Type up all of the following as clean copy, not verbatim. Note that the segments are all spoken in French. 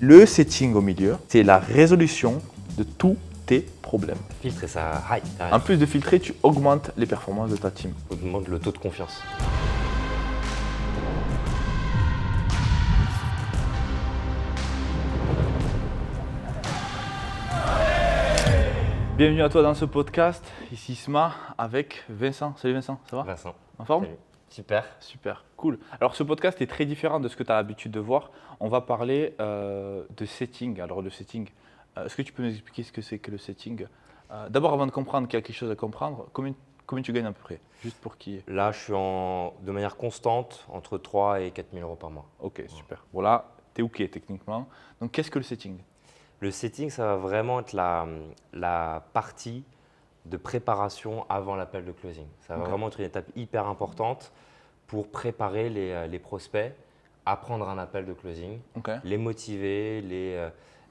Le setting au milieu, c'est la résolution de tous tes problèmes. Filtrer ça high. En plus de filtrer, tu augmentes les performances de ta team. Augmente le taux de confiance. Bienvenue à toi dans ce podcast, ici Isma avec Vincent. Salut Vincent, ça va? Vincent. En forme? Salut. Super. Super, cool. Alors ce podcast est très différent de ce que tu as l'habitude de voir. On va parler de setting. Alors le setting, est-ce que tu peux nous expliquer ce que c'est que le setting? D'abord, avant de comprendre qu'il y a quelque chose à comprendre, combien tu gagnes à peu près? Juste pour qui? Là, je suis de manière constante entre 3 et 4 000 euros par mois. Ok, super. Voilà, tu es OK techniquement. Donc qu'est-ce que le setting? Le setting, ça va vraiment être la partie de préparation avant l'appel de closing. Ça va vraiment être une étape hyper importante pour préparer les prospects à prendre un appel de closing, les motiver,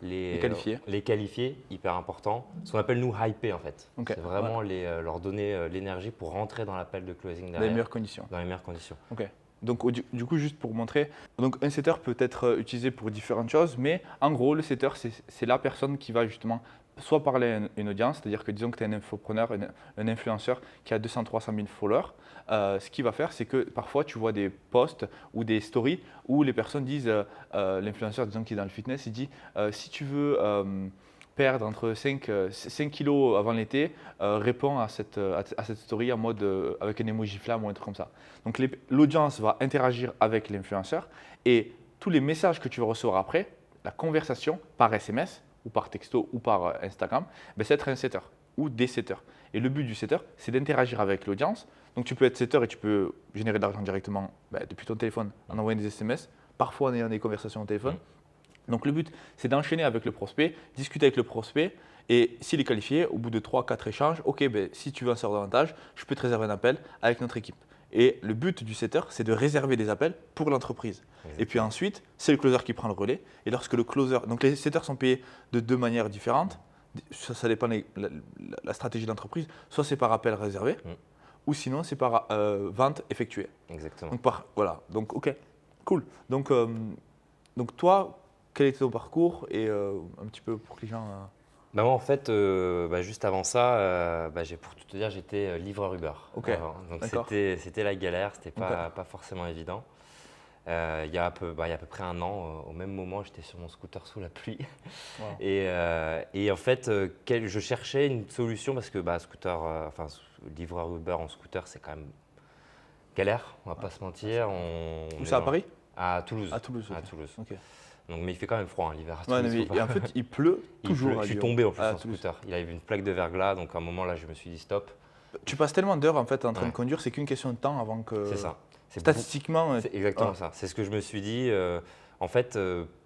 les qualifier, hyper important. Ce qu'on appelle nous hyper en fait. C'est vraiment leur donner l'énergie pour rentrer dans l'appel de closing derrière. Dans les meilleures conditions. Dans les meilleures conditions. Ok. Donc du coup, juste pour montrer, donc un setter peut être utilisé pour différentes choses, mais en gros, le setter, c'est la personne qui va justement soit parler à une audience, c'est-à-dire que disons que tu es un infopreneur, un influenceur qui a 200-300 000 followers, ce qu'il va faire, c'est que parfois tu vois des posts ou des stories où les personnes disent, l'influenceur disons qui est dans le fitness, il dit si tu veux perdre entre 5 kilos avant l'été, réponds à cette story en mode avec un emoji flamme ou un truc comme ça. Donc l'audience va interagir avec l'influenceur et tous les messages que tu vas recevoir après, la conversation par SMS ou par texto ou par Instagram, c'est être un setter ou des setters. Et le but du setter, c'est d'interagir avec l'audience. Donc tu peux être setter et tu peux générer de l'argent directement depuis ton téléphone en envoyant des SMS, parfois en ayant des conversations au téléphone. Donc le but, c'est d'enchaîner avec le prospect, discuter avec le prospect et s'il est qualifié, au bout de 3-4 échanges, si tu veux en savoir davantage, je peux te réserver un appel avec notre équipe. Et le but du setter, c'est de réserver des appels pour l'entreprise. Et puis ensuite, c'est le closer qui prend le relais. Et lorsque le closer, donc les setters sont payés de deux manières différentes, ça dépend de la stratégie de l'entreprise, soit c'est par appel réservé, ou sinon c'est par vente effectuée. Exactement. Donc voilà, donc ok, cool. Donc toi, quel était ton parcours et un petit peu pour que les gens… Moi, en fait, juste avant ça, pour tout te dire, j'étais livreur Uber. Ok. Donc c'était la galère, c'était pas forcément évident. Il y a à peu près un an, au même moment, j'étais sur mon scooter sous la pluie. Wow. Et en fait, je cherchais une solution parce que livreur Uber en scooter, c'est quand même galère, on va pas se mentir. Où ça, à Paris? À Toulouse. À Toulouse. À Toulouse. Okay. Donc, mais il fait quand même froid l'hiver à Toulouse. Et en fait, il pleut toujours. Je suis tombé en plus en scooter. Il avait une plaque de verglas, donc à un moment là, je me suis dit stop. Tu passes tellement d'heures en fait en train de conduire, c'est qu'une question de temps avant que… C'est ça. Statistiquement… C'est exactement ça. C'est ce que je me suis dit. En fait,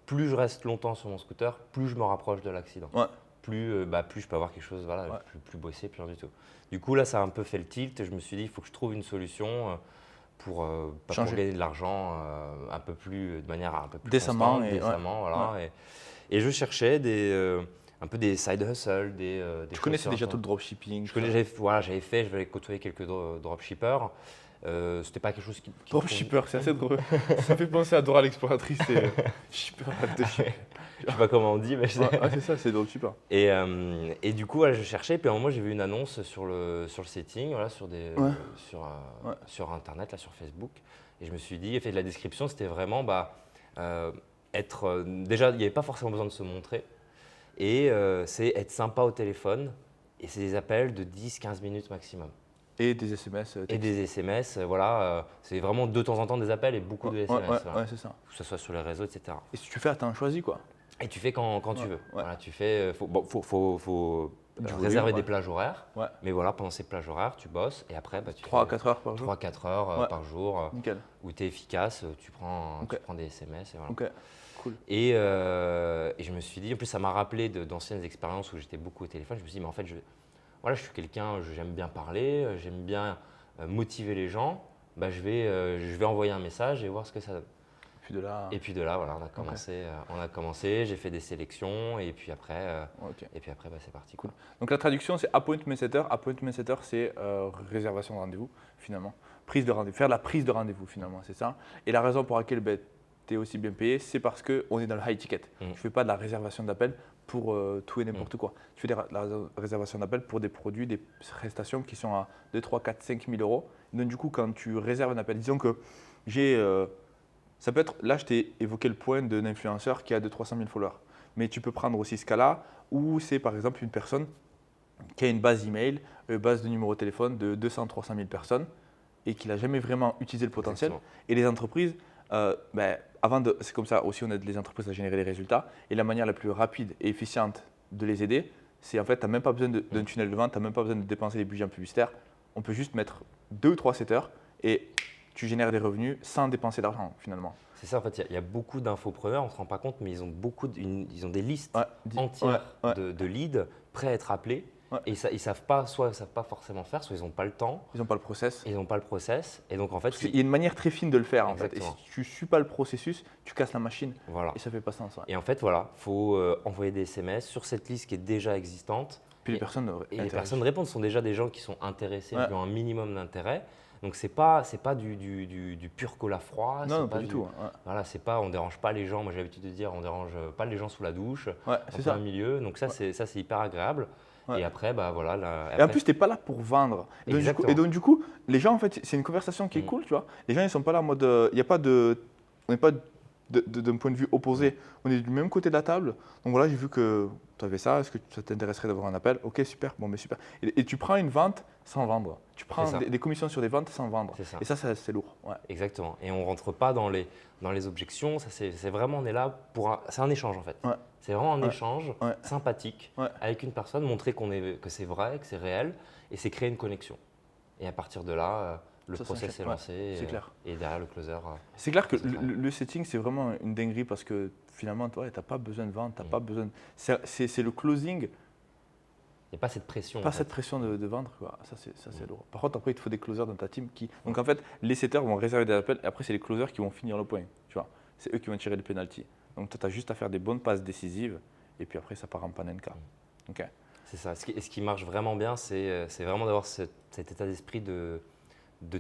plus je reste longtemps sur mon scooter, plus je me rapproche de l'accident. Ouais. Plus je peux avoir quelque chose, plus bosser, plus rien du tout. Du coup, là, ça a un peu fait le tilt. Et je me suis dit, il faut que je trouve une solution pour gagner de l'argent de manière un peu plus décemment. Voilà. Et je cherchais un peu des side hustles, des Tu connaissais déjà tout le dropshipping? J'avais côtoyé quelques dropshippers. C'était pas quelque chose qui… Dropshipper, c'est assez drôle. Ça fait penser à Dora l'exploratrice et shipper de ship. Je sais pas comment on dit, mais c'est ça, c'est dropshipper. Et du coup, je cherchais. Puis à un moment, j'ai vu une annonce sur le setting, sur Internet, là, sur Facebook. Et je me suis dit, la description, c'était vraiment déjà, il n'y avait pas forcément besoin de se montrer. Et c'est être sympa au téléphone. Et c'est des appels de 10-15 minutes maximum. Et des SMS. Et des SMS, voilà. C'est vraiment de temps en temps des appels et beaucoup de SMS. Ouais, c'est ça. Que ce soit sur les réseaux, etc. Et si tu fais, t'as un choisi quoi. Et tu fais quand tu veux. Voilà, tu fais, faut réserver des plages horaires. Ouais. Mais voilà, pendant ces plages horaires, tu bosses et après, tu 3 à 4 heures par jour. 3-4 heures par jour. Nickel. Où tu es efficace, tu prends des SMS. Et voilà. Ok, cool. Et je me suis dit, en plus, ça m'a rappelé d'anciennes expériences où j'étais beaucoup au téléphone. Je me suis dit, mais en fait, je suis quelqu'un, j'aime bien parler, j'aime bien motiver les gens. Je vais envoyer un message et voir ce que ça donne. Et puis de là, voilà, on a commencé, j'ai fait des sélections et puis après, c'est parti. Cool. Donc la traduction, c'est appointment setter. Appointment setter, c'est réservation de rendez-vous finalement. Prise de rendez-vous, faire la prise de rendez-vous finalement, c'est ça. Et la raison pour laquelle tu es aussi bien payé, c'est parce qu'on est dans le high ticket. Je ne fais pas de la réservation d'appel pour tout et n'importe quoi. Je fais de la réservation d'appel pour des produits, des prestations qui sont à 2, 3, 4, 5 000 euros. Donc du coup, quand tu réserves un appel, disons que ça peut être, là je t'ai évoqué le point d'un influenceur qui a 200 000 followers. Mais tu peux prendre aussi ce cas-là où c'est par exemple une personne qui a une base email, une base de numéro de téléphone de 200, 300 000 personnes et qui n'a jamais vraiment utilisé le potentiel. Exactement. Et les entreprises, c'est comme ça aussi, on aide les entreprises à générer des résultats. Et la manière la plus rapide et efficiente de les aider, c'est en fait, tu n'as même pas besoin d'un tunnel de vente, tu n'as même pas besoin de dépenser des budgets en publicitaire. On peut juste mettre 2 ou 3 setters et tu génères des revenus sans dépenser d'argent finalement. C'est ça, en fait, il y a beaucoup d'infopreneurs, on ne se rend pas compte, mais ils ont des listes Ouais, entières ouais. de leads prêts à être appelés. Ouais. Et ça, ils savent pas, soit ils ne savent pas forcément faire, soit ils n'ont pas le temps, Ils n'ont pas le process. et ils n'ont pas le process. Et donc, en fait, Parce qu'il y a une manière très fine de le faire en fait. Et Exactement. si tu ne suis pas le processus, tu casses la machine voilà. et ça ne fait pas sens. Ouais. Et en fait, voilà, il faut envoyer des SMS sur cette liste qui est déjà existante. Puis les Et- personnes Et les personnes répondent, ce sont déjà des gens qui sont intéressés, Ouais. qui ont un minimum d'intérêt. Donc, c'est pas du pur cola froid. Non, c'est non, pas du tout. Ouais. Voilà, c'est pas, on dérange pas les gens. Moi, j'ai l'habitude de dire, on dérange pas les gens sous la douche, Ouais, en c'est plein ça. milieu. Donc ça, c'est hyper agréable. Ouais. Et après, bah voilà. Et en plus, tu n'es pas là pour vendre. Exactement. Et donc, du coup, les gens, en fait, c'est une conversation qui est cool, tu vois. Les gens, ils ne sont pas là en mode. Il y a pas de. On n'est pas d'un point de vue opposé. On est du même côté de la table. Donc voilà, j'ai vu que tu avais ça. Est-ce que ça t'intéresserait d'avoir un appel? Ok, super. Bon, mais super. Et tu prends une vente sans vendre. Tu prends C'est ça. des commissions sur des ventes sans vendre. C'est ça. Et ça, c'est lourd. Ouais. Exactement. Et on rentre pas dans les objections. Ça, c'est vraiment, on est là pour c'est un échange en fait. Ouais. C'est vraiment un Ouais. échange Ouais. sympathique Ouais. avec une personne, montrer que c'est vrai, que c'est réel, et c'est créer une connexion. Et à partir de là, le Ça process s'enchaîne. est lancé. c'est clair. Et derrière le closer. C'est clair que C'est clair. le setting, c'est vraiment une dinguerie parce que finalement, tu n'as pas besoin de vente, tu n'as pas besoin. C'est le closing, Il n'y a pas cette pression. pas en fait. cette pression de vendre. Quoi. Ça, c'est lourd. Par contre, après, il te faut des closers dans ta team qui. Donc, en fait, les setters vont réserver des appels et après, c'est les closers qui vont finir le point. Tu vois, c'est eux qui vont tirer le penalty. Donc, toi, tu as juste à faire des bonnes passes décisives et puis après, ça part en panenka. Ok. C'est ça. Ce qui marche vraiment bien, c'est vraiment d'avoir cet état d'esprit de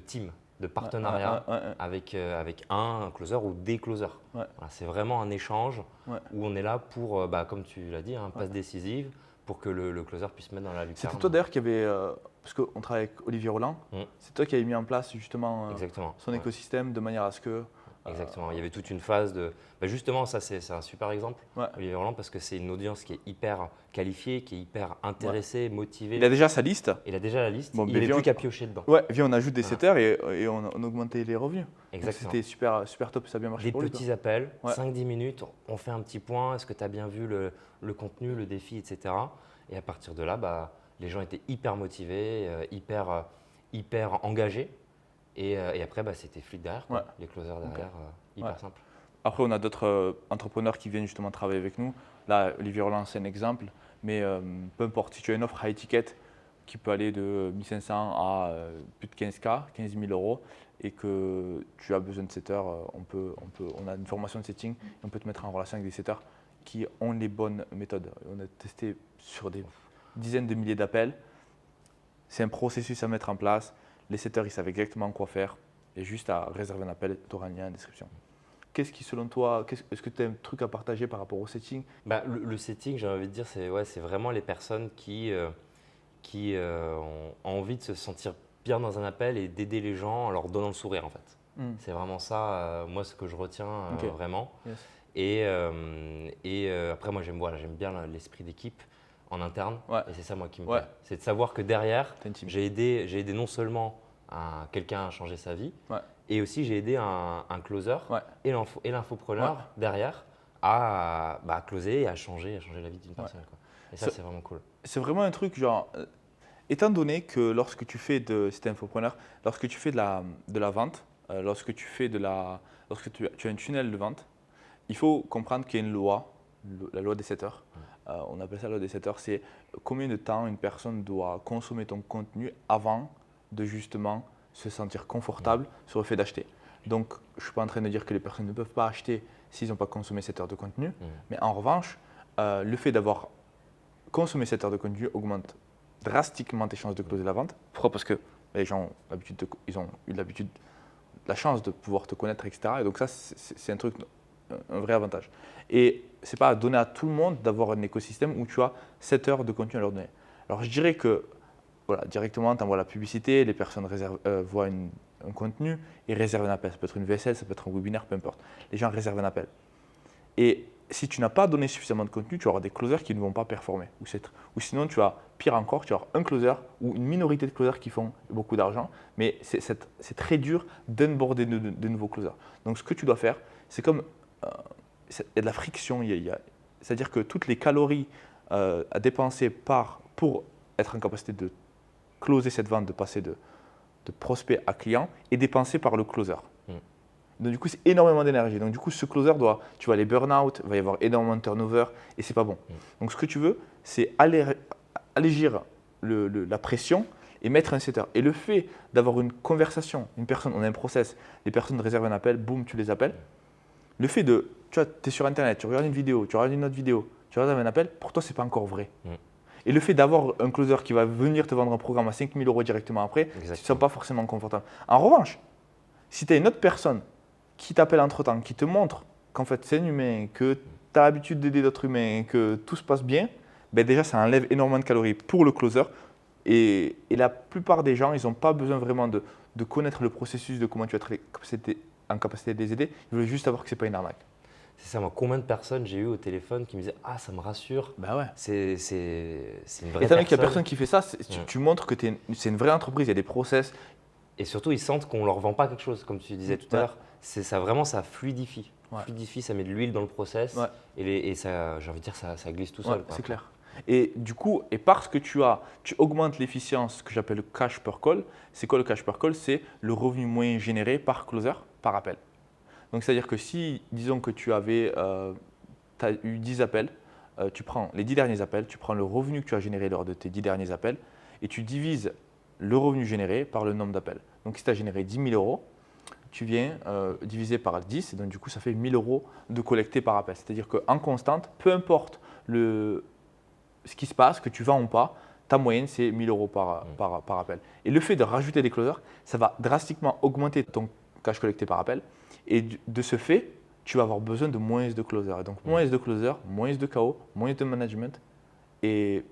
team, de partenariat Ouais. avec un closer ou des closers. Ouais. Voilà, c'est vraiment un échange Ouais. où on est là pour, comme tu l'as dit, passe décisive pour que le closer puisse mettre dans la lucarne. C'était toi d'ailleurs qui avait. Parce qu'on travaille avec Olivier Roland, c'est toi qui avais mis en place justement Exactement. son Ouais. écosystème de manière à ce que. Exactement. Il y avait toute une phase de. Justement, ça, c'est un super exemple, Ouais. Olivier Roland, parce que c'est une audience qui est hyper qualifiée, qui est hyper intéressée, motivée. Il a déjà sa liste. Il a déjà la liste. Bon, Il mais n'avait viens, plus qu'à piocher dedans. Ouais, viens, on ajoute des Voilà. setters et on augmentait les revenus. Donc, Exactement. c'était super, super top, ça a bien marché Des pour lui. petits appels, Ouais. 5-10 minutes, on fait un petit point, est-ce que tu as bien vu le contenu, le défi, etc. Et à partir de là, les gens étaient hyper motivés, hyper engagés. Et après, c'était fluide derrière, quoi. Ouais. Les closers derrière, hyper Ouais. simple. Après, on a d'autres entrepreneurs qui viennent justement travailler avec nous. Là, Olivier Roland, c'est un exemple. Mais peu importe, si tu as une offre high ticket qui peut aller de 1500 à plus de 15K, 15 000 euros, et que tu as besoin de setters, on a une formation de setting et on peut te mettre en relation avec des setters qui ont les bonnes méthodes. On a testé sur des dizaines de milliers d'appels. C'est un processus à mettre en place. Les setters, ils savent exactement quoi faire. Et juste à réserver un appel, tu auras un lien en description. Qu'est-ce qui, selon toi, est-ce que tu as un truc à partager par rapport au setting? Le setting, j'ai envie de dire, c'est vraiment les personnes qui ont envie de se sentir bien dans un appel et d'aider les gens en leur donnant le sourire, en fait. C'est vraiment ça, moi, ce que je retiens Ok. vraiment. Yes. Et après, moi, j'aime bien l'esprit d'équipe en interne. Ouais. Et c'est ça, moi, qui me Ouais. plaît. C'est de savoir que derrière, T'as une team. j'ai aidé non seulement quelqu'un à changer sa vie, Ouais. et aussi j'ai aidé un closer Ouais. et l'infopreneur derrière à closer et à changer la vie d'une personne, quoi. Et ça, Ça- c'est vraiment cool. C'est vraiment un truc genre, étant donné que lorsque tu fais si t'es infopreneur, lorsque tu fais de la vente, lorsque tu as un tunnel de vente, il faut comprendre qu'il y a une loi, la loi des setters. On appelle ça la loi des setters, c'est combien de temps une personne doit consommer ton contenu avant de justement se sentir confortable sur le fait d'acheter. Donc, je ne suis pas en train de dire que les personnes ne peuvent pas acheter s'ils n'ont pas consommé cette heure de contenu, mais en revanche, le fait d'avoir consommé cette heure de contenu augmente drastiquement tes chances de closer la vente. Pourquoi? Parce que les gens ont eu l'habitude la chance de pouvoir te connaître, etc. Et donc ça, c'est un truc, un vrai avantage. Et ce n'est pas à donner à tout le monde d'avoir un écosystème où tu as 7 heures de contenu à leur donner. Alors je dirais que voilà, directement, tu envoies la publicité, les personnes voient un contenu et réservent un appel. Ça peut être une VSL, ça peut être un webinaire, peu importe. Les gens réservent un appel. Et si tu n'as pas donné suffisamment de contenu, tu auras des closers qui ne vont pas performer. Ou sinon, tu as pire encore, tu as un closer ou une minorité de closers qui font beaucoup d'argent, mais c'est très dur d'onboarder de nouveaux closers. Donc ce que tu dois faire, c'est comme il y a de la friction, c'est-à-dire que toutes les calories à dépenser pour être en capacité de closer cette vente, de passer de prospect à client, est dépensée par le closer. Donc du coup, c'est énormément d'énergie. Donc du coup, ce closer tu vas aller burn-out, il va y avoir énormément de turnover et c'est pas bon. Donc ce que tu veux, c'est allégir la pression et mettre un setter. Et le fait d'avoir une conversation, une personne, on a un process, les personnes réservent un appel, boum, tu les appelles. Le fait tu es sur Internet, tu regardes une vidéo, tu regardes une autre vidéo, tu réserves un appel, pour toi, c'est pas encore vrai. Et le fait d'avoir un closer qui va venir te vendre un programme à 5 000 € directement après, tu ne te sens pas forcément confortable. En revanche, si tu as une autre personne qui t'appelle entre-temps, qui te montre qu'en fait c'est un humain, que tu as l'habitude d'aider d'autres humains, que tout se passe bien, ben déjà ça enlève énormément de calories pour le closer. Et la plupart des gens, ils n'ont pas besoin vraiment de connaître le processus de comment tu vas être en capacité de les aider. Ils veulent juste savoir que ce n'est pas une arnaque. C'est ça, moi, combien de personnes j'ai eu au téléphone qui me disaient « Ah, ça me rassure, bah ouais. c'est une vraie Étant donné personne. » qu'il n'y a personne qui fait ça, tu montres que c'est une vraie entreprise, il y a des process. Et surtout, ils sentent qu'on ne leur vend pas quelque chose, comme tu disais tout à l'heure. Ça fluidifie. Fluidifie, ça met de l'huile dans le process et ça, j'ai envie de dire, ça glisse tout seul. C'est clair. Et du coup, parce que tu augmentes l'efficience, ce que j'appelle le cash per call. C'est quoi le cash per call? C'est le revenu moyen généré par closer, par appel. Donc, c'est-à-dire que si, disons que tu as eu 10 appels, tu prends les 10 derniers appels, tu prends le revenu que tu as généré lors de tes 10 derniers appels et tu divises le revenu généré par le nombre d'appels. Donc, si tu as généré 10 000 €, tu viens diviser par 10 et donc du coup, ça fait 1 000 € de collecté par appel. C'est-à-dire qu'en constante, peu importe ce qui se passe, que tu vends ou pas, ta moyenne, c'est 1 000 € par appel. Et le fait de rajouter des closers, ça va drastiquement augmenter ton cash collecté par appel. Et de ce fait, tu vas avoir besoin de moins de closers. Et donc, moins de closers, moins de KO, moins de management et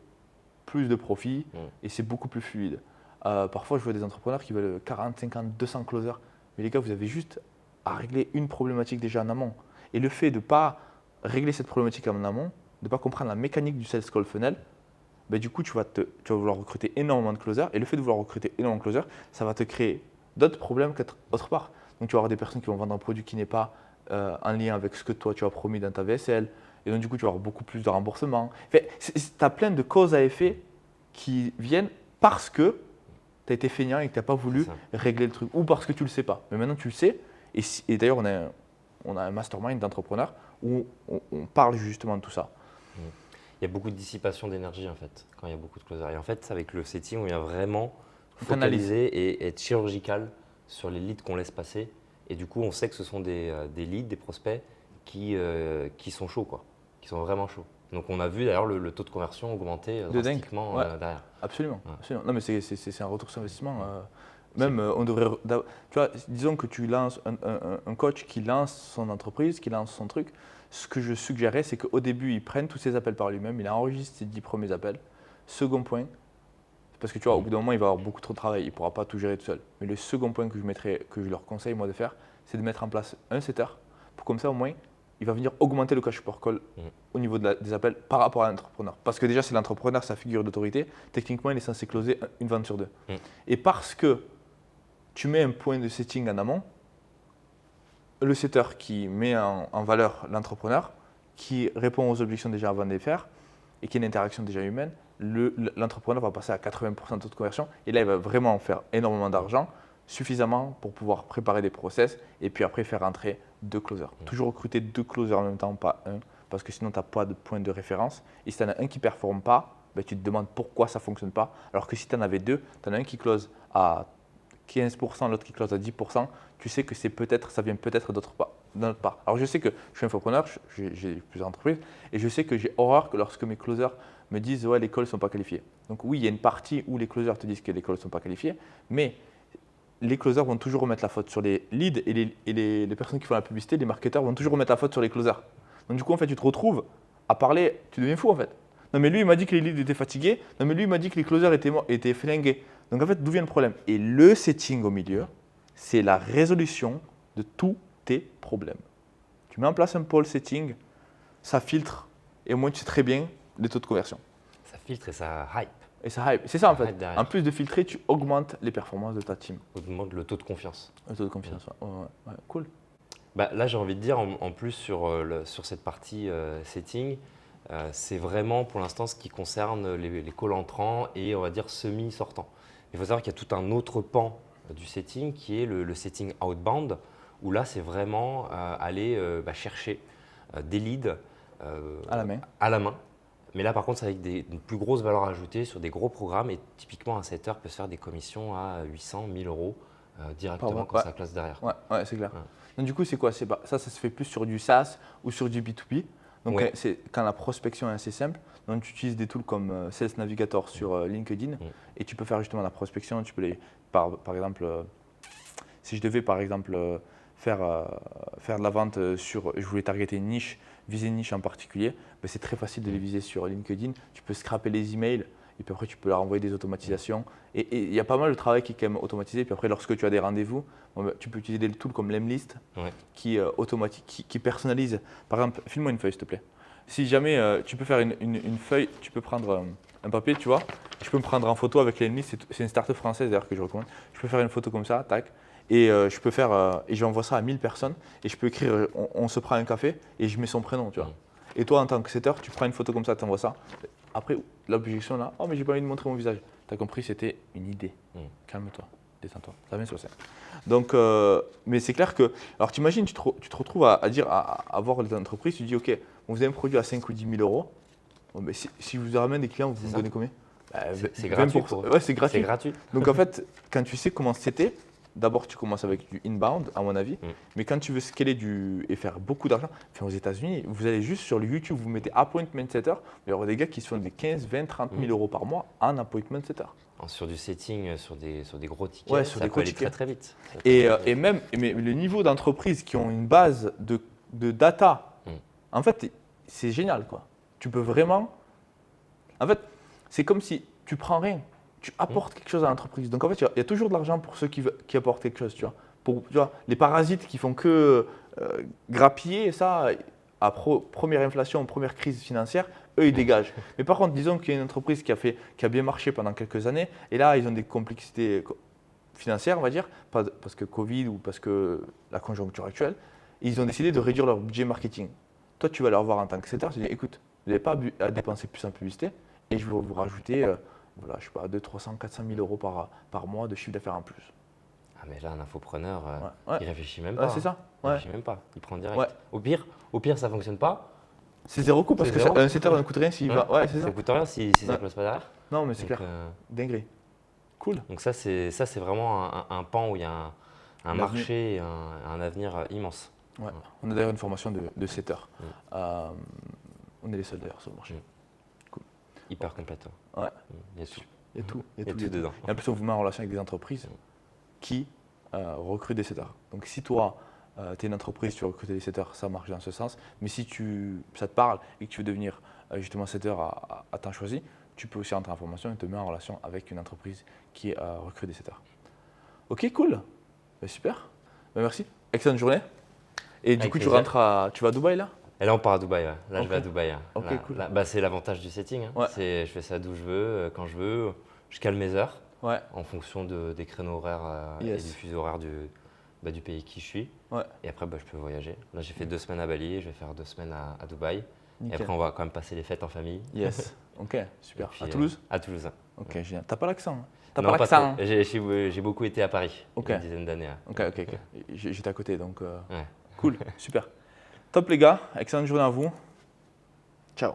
plus de profit. Et c'est beaucoup plus fluide. Parfois, je vois des entrepreneurs qui veulent 40, 50, 200 closers. Mais les gars, vous avez juste à régler une problématique déjà en amont. Et le fait de ne pas régler cette problématique en amont, de ne pas comprendre la mécanique du sales call funnel, ben du coup, tu vas vouloir recruter énormément de closers. Et le fait de vouloir recruter énormément de closers, ça va te créer d'autres problèmes qu'autre part. Donc, tu vas avoir des personnes qui vont vendre un produit qui n'est pas en lien avec ce que toi, tu as promis dans ta VSL. Et donc, du coup, tu vas avoir beaucoup plus de remboursement. Enfin, tu as plein de causes à effet qui viennent parce que tu as été feignant et que tu n'as pas voulu régler le truc. Ou parce que tu ne le sais pas. Mais maintenant, tu le sais. Et d'ailleurs, on a un mastermind d'entrepreneurs où on parle justement de tout ça. Il y a beaucoup de dissipation d'énergie en fait, quand il y a beaucoup de closers. Et en fait, avec le setting, on vient vraiment focaliser et être chirurgical sur les leads qu'on laisse passer. Et du coup, on sait que ce sont des leads, des prospects qui sont chauds, qui sont vraiment chauds. Donc, on a vu d'ailleurs le taux de conversion augmenter drastiquement derrière. Absolument. Non, mais c'est un retour sur investissement. Même, on devrait. Tu vois, disons que tu lances un coach qui lance son entreprise, qui lance son truc. Ce que je suggérerais, c'est qu'au début, il prenne tous ses appels par lui-même, il enregistre ses 10 premiers appels. Second point, parce que tu vois, au bout d'un moment, il va avoir beaucoup trop de travail, il ne pourra pas tout gérer tout seul. Mais le second point que je leur conseille, moi, de faire, c'est de mettre en place un setter, pour comme ça, au moins, il va venir augmenter le cash per call au niveau des appels par rapport à l'entrepreneur. Parce que déjà, c'est l'entrepreneur, sa figure d'autorité. Techniquement, il est censé closer une vente sur 2. Et parce que tu mets un point de setting en amont, le setter qui met en valeur l'entrepreneur, qui répond aux objections déjà avant de les faire et qui a une interaction déjà humaine, l'entrepreneur va passer à 80% de taux de conversion et là, il va vraiment faire énormément d'argent, suffisamment pour pouvoir préparer des process et puis après faire rentrer 2 closers. Toujours recruter 2 closers en même temps, pas un, parce que sinon, tu n'as pas de point de référence. Et si tu en as un qui ne performe pas, ben, tu te demandes pourquoi ça ne fonctionne pas. Alors que si tu en avais 2, tu en as un qui close à 15%, l'autre qui close à 10%, tu sais que ça vient peut-être d'autre part. Alors je sais que je suis infopreneur, j'ai plusieurs entreprises, et je sais que j'ai horreur que lorsque mes closers me disent « ouais, les calls ne sont pas qualifiés ». Donc oui, il y a une partie où les closers te disent que les calls ne sont pas qualifiés, mais les closers vont toujours remettre la faute sur les leads et les personnes qui font la publicité, les marketeurs vont toujours remettre la faute sur les closers. Donc du coup, en fait, tu te retrouves à parler, tu deviens fou en fait. Non mais lui, il m'a dit que les leads étaient fatigués. Non mais lui, il m'a dit que les closers étaient flingués. Donc en fait, d'où vient le problème? Et le setting au milieu, c'est la résolution de tous tes problèmes. Tu mets en place un pole setting, ça filtre et au moins tu sais très bien les taux de conversion. Ça filtre et ça hype. Et ça hype. C'est ça en Ça fait. hype derrière. En plus de filtrer, tu augmentes les performances de ta team. Augmente le taux de confiance. Le taux de confiance. Ouais, cool. Bah, là, j'ai envie de dire, en plus sur cette partie setting, c'est vraiment pour l'instant ce qui concerne les calls entrants et on va dire semi-sortants. Il faut savoir qu'il y a tout un autre pan du setting qui est le setting outbound, où là, c'est vraiment aller chercher des leads à la main. Mais là, par contre, c'est avec une plus grosse valeur ajoutée sur des gros programmes. Et typiquement, un setter peut se faire des commissions à 800, 1000 euros directement quand ça classe derrière. Ouais, c'est clair. Ouais. Donc du coup, c'est quoi? Ça se fait plus sur du SaaS ou sur du B2B. Donc Ouais. c'est quand la prospection est assez simple. Donc tu utilises des tools comme Sales Navigator sur LinkedIn et tu peux faire justement la prospection. Tu peux par exemple, si je devais par exemple faire de la vente je voulais targeter une niche, viser une niche en particulier, ben c'est très facile de les viser sur LinkedIn. Tu peux scraper les emails et puis après tu peux leur envoyer des automatisations. Et il y a pas mal de travail qui est quand même automatisé. Puis après, lorsque tu as des rendez-vous, tu peux utiliser des tools comme Lemlist qui personnalise. Par exemple, file-moi une feuille s'il te plaît. Si jamais tu peux faire une feuille, tu peux prendre un papier, tu vois. Je peux me prendre en photo avec Lemlist. C'est une start-up française d'ailleurs que je recommande. Je peux faire une photo comme ça, tac. Et et j'envoie ça à 1000 personnes et je peux écrire on se prend un café et je mets son prénom, tu vois. Et toi en tant que setter, tu prends une photo comme ça, tu envoies ça. Après l'objection là, oh mais j'ai pas envie de montrer mon visage. Tu as compris, c'était une idée. Calme-toi, détends-toi, ça vient sur scène. Donc mais c'est clair que alors t'imagines tu te retrouves à voir les entreprises, tu dis OK, vous avez un produit à 5 ou 10 000 euros. Bon, mais si je vous ramène des clients, vous me donnez combien? C'est gratuit. Ouais, c'est gratuit. C'est gratuit. Donc en fait, quand tu sais comment c'était, d'abord tu commences avec du inbound, à mon avis. Mais quand tu veux scaler et faire beaucoup d'argent, enfin, aux États-Unis, vous allez juste sur le YouTube, vous mettez appointment setter, il y aura des gars qui se font des 15, 20, 30 000 euros par mois en appointment setter. Sur du setting, sur des gros tickets, Ouais, sur ça des peut gros aller tickets. très très vite. Mais le niveau d'entreprises qui ont une base de data, en fait, c'est génial, quoi. Tu peux vraiment. En fait, c'est comme si tu prends rien, tu apportes quelque chose à l'entreprise. Donc en fait, il y a toujours de l'argent pour ceux qui apportent quelque chose, tu vois. Tu vois, les parasites qui font que grappiller, ça, à première inflation, première crise financière, eux, ils dégagent. Mais par contre, disons qu'il y a une entreprise qui a bien marché pendant quelques années, et là, ils ont des complexités financières, on va dire, parce que Covid ou parce que la conjoncture actuelle, ils ont décidé de réduire leur budget marketing. Toi, tu vas leur voir en tant que setter, tu dis, écoute, vous n'avez pas à dépenser plus en publicité, et je vais vous rajouter, voilà, je sais pas, 200, 300, 400 000 euros par mois de chiffre d'affaires en plus. Ah mais là, un infopreneur, Ouais. il réfléchit même pas. C'est ça. Il Ouais. réfléchit même pas. Il prend direct. Ouais. Au pire, ça fonctionne pas. C'est zéro coût parce C'est que zéro. un setter ne coûte rien s'il va. Ouais, c'est ça. Ça coûte rien si ça ne Ouais. close pas derrière. Non, mais c'est Donc, clair. Dinguerie. Cool. donc ça, c'est vraiment un pan où il y a un L'avenir. marché et un avenir immense. Ouais. On a d'ailleurs une formation de setter. On est les seuls d'ailleurs sur le marché. Hyper complète. Ouais. Il y a tout. Il y a tout. Il y a tout dedans. Et en plus, on vous met en relation avec des entreprises qui recrutent des setters. Donc si toi, tu es une entreprise, tu veux recruter des setters, ça marche dans ce sens. Mais si ça te parle et que tu veux devenir justement setter à temps choisi, tu peux aussi rentrer en formation et te mettre en relation avec une entreprise qui recrute des setters. Ok, cool. Ben, super. Ben, merci. Excellente journée. Et du Avec coup, tu plaisir. rentres tu vas à Dubaï là? Et là, on part à Dubaï. Ouais. Là, Ok. je vais à Dubaï. Ok, Là, cool. là, c'est l'avantage du setting. Hein. Ouais. Je fais ça d'où je veux, quand je veux. Je cale mes heures Ouais. en fonction des créneaux horaires Yes. et du fuseau horaire du pays qui je suis. Ouais. Et après, je peux voyager. Là, j'ai fait 2 semaines à Bali, je vais faire 2 semaines à Dubaï. Nickel. Et après, on va quand même passer les fêtes en famille. Yes. Ok, super. Et puis, À Toulouse? À Toulouse. Ok, génial. T'as pas l'accent? Hein. T'as Non, pas pas l'accent? trop. Hein. J'ai beaucoup été à Paris, Ok. une dizaine d'années. Ok. J'étais à côté, donc Ouais. cool, super. Top les gars, excellente journée à vous. Ciao.